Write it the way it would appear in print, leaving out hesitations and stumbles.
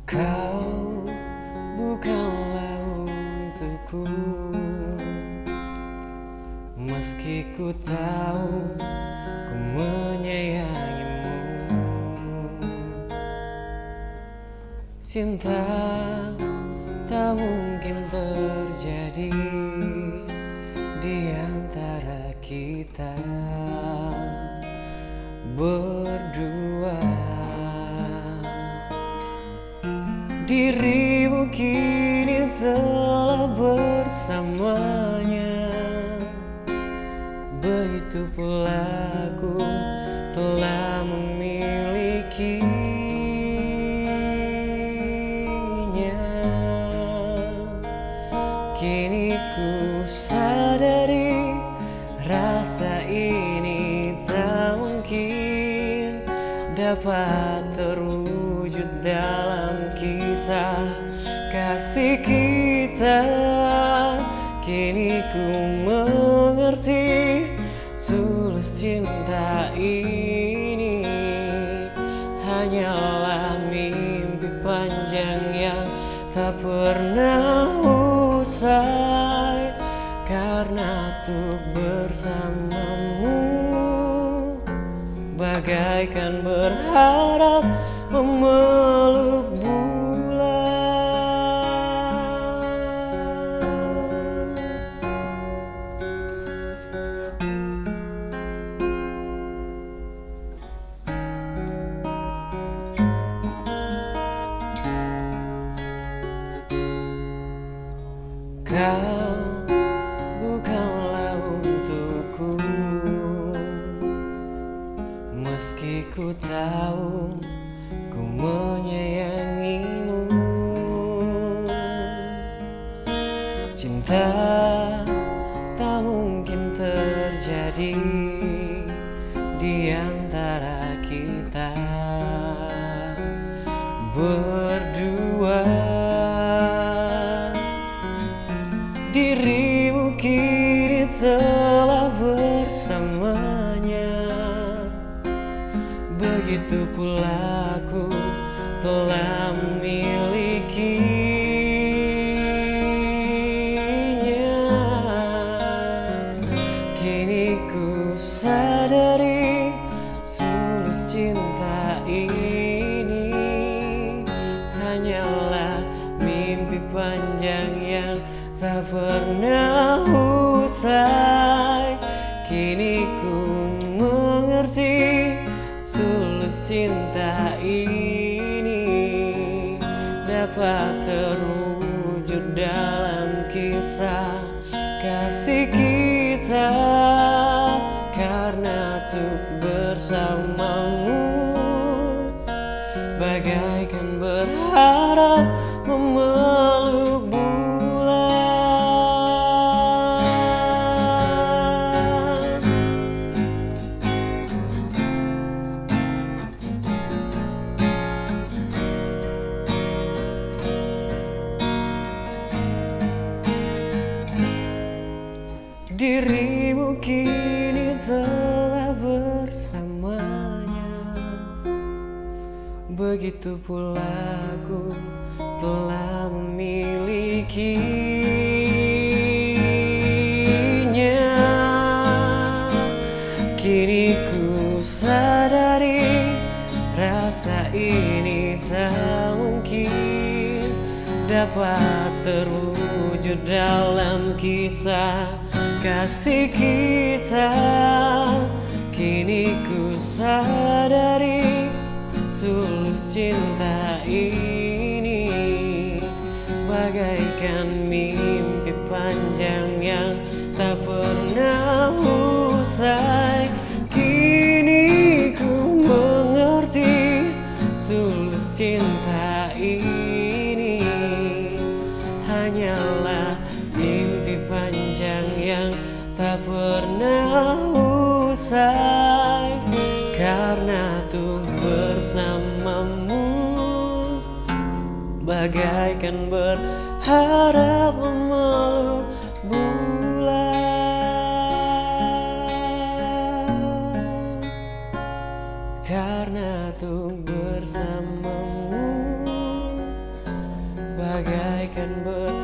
Kau bukanlah untukku, meski ku tahu ku menyayangimu. Cinta tak mungkin terjadi di antara kita berdua. Dirimu kini telah bersamanya, begitu pula aku telah memilikinya. Kini ku sadari rasa ini tak mungkin dapat terwujud dalam kisah kasih kita. Kini ku mengerti tulus cinta ini hanyalah mimpi panjang yang tak pernah usai, karena untuk bersamamu bagaikan berharap memeluk bulan. Kau bukanlah untukku, meski ku tahu ku menyayangimu. Cinta tak mungkin terjadi di antara kita berdua. Dirimu kini telah bersamanya, begitu pula aku telah memilikinya. Kini ku sadari tulus cinta ini hanyalah mimpi panjang yang tak pernah usai. Kini ku mengerti tulus cinta ini dapat terwujud dalam kisah kasih kita, karena untuk bersamamu bagaikan berharap memeluk bulan. Dirimu kini telah bersamanya, begitu pula aku telah memilikinya. Kini ku sadari rasa ini tak mungkin dapat terwujud dalam kisah kasih kita. Kini ku sadari tulus cinta ini bagaikan mimpi panjang yang tak pernah usai. Kini ku mengerti tulus cinta ini hanyalah mimpi panjang yang tak pernah usai, karena untuk bersamamu bagaikan berharap memeluk bulan. Karena untuk bersamamu berharap